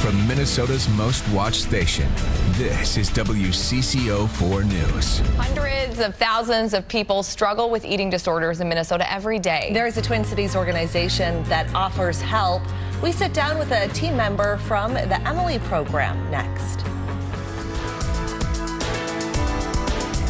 From Minnesota's most watched station, this is WCCO 4 News. Hundreds of thousands of people struggle with eating disorders in Minnesota every day. There is a Twin Cities organization that offers help. We sit down with a team member from the Emily program next.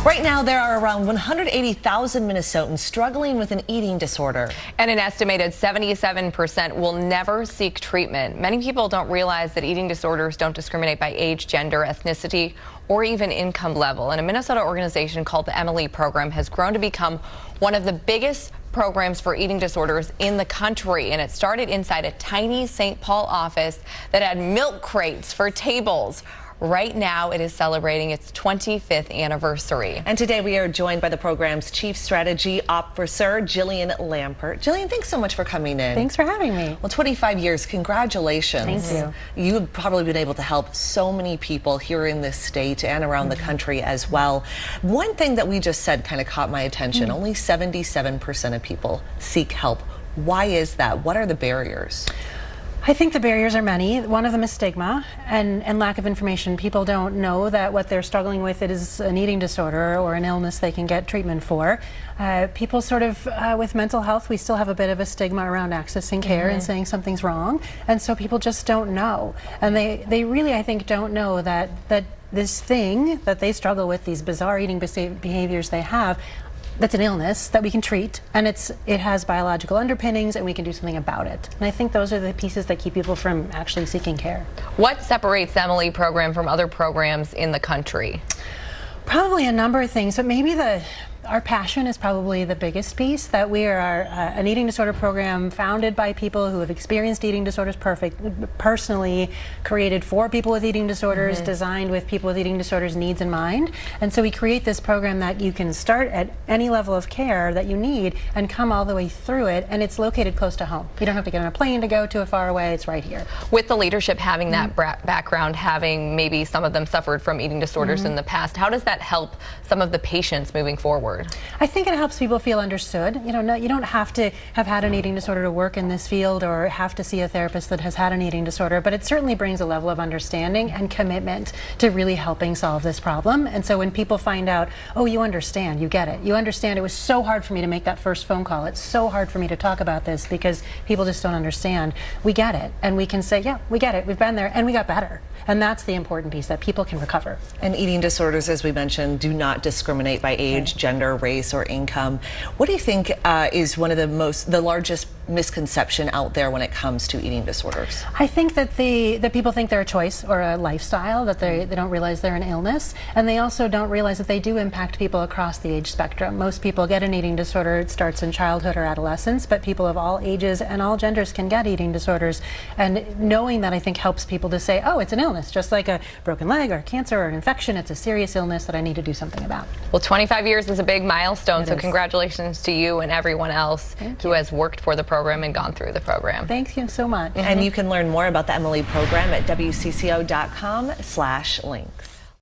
Right now, there are around 180,000 Minnesotans struggling with an eating disorder. And an estimated 77% will never seek treatment. Many people don't realize that eating disorders don't discriminate by age, gender, ethnicity, or even income level. And a Minnesota organization called the Emily program has grown to become one of the biggest programs for eating disorders in the country. And it started inside a tiny St. Paul office that had milk crates for tables. Right now, it is celebrating its 25th anniversary. And today we are joined by the program's Chief Strategy Officer, Jillian Lampert. Jillian, thanks so much for coming in. Thanks for having me. Well, 25 years, congratulations. Thank you. You've probably been able to help so many people here in this state and around the country as well. One thing that we just said kind of caught my attention. Only 77% of people seek help. Why is that? What are the barriers? I think the barriers are many. One of them is stigma and lack of information. People don't know that what they're struggling with is an eating disorder or an illness they can get treatment for. People sort of, with mental health, we still have a bit of a stigma around accessing care and saying something's wrong. And so people just don't know. And they really, I think, don't know that this thing that they struggle with, these bizarre eating behaviors they have, that's an illness that we can treat, and it has biological underpinnings, and we can do something about it. And I think those are the pieces that keep people from actually seeking care. What separates the Emily program from other programs in the country? Probably a number of things, but maybe our passion is probably the biggest piece, that we are an eating disorder program founded by people who have experienced eating disorders personally, created for people with eating disorders, designed with people with eating disorders needs in mind. And so we create this program that you can start at any level of care that you need and come all the way through it, and it's located close to home. You don't have to get on a plane to go to a far away, it's right here. With the leadership having that background, having maybe some of them suffered from eating disorders in the past, how does that help some of the patients moving forward? I think it helps people feel understood. You don't have to have had an eating disorder to work in this field or have to see a therapist that has had an eating disorder, but it certainly brings a level of understanding and commitment to really helping solve this problem. And so when people find out, oh, you understand, you get it. You understand it was so hard for me to make that first phone call. It's so hard for me to talk about this because people just don't understand. We get it. And we can say, yeah, we get it. We've been there and we got better. And that's the important piece, that people can recover. And eating disorders, as we mentioned, do not discriminate by age, gender, race, or income. What do you think is one of the largest misconception out there when it comes to eating disorders? I think that that people think they're a choice or a lifestyle, that they don't realize they're an illness, and they also don't realize that they do impact people across the age spectrum. Most people get an eating disorder, it starts in childhood or adolescence, but people of all ages and all genders can get eating disorders. And knowing that, I think, helps people to say, oh, it's an illness, just like a broken leg or cancer or an infection. It's a serious illness that I need to do something about. Well, 25 years is a big milestone, so congratulations to you and everyone else who has worked for the program and gone through the program. Thank you so much. And you can learn more about the Emily program at WCCO.com/links.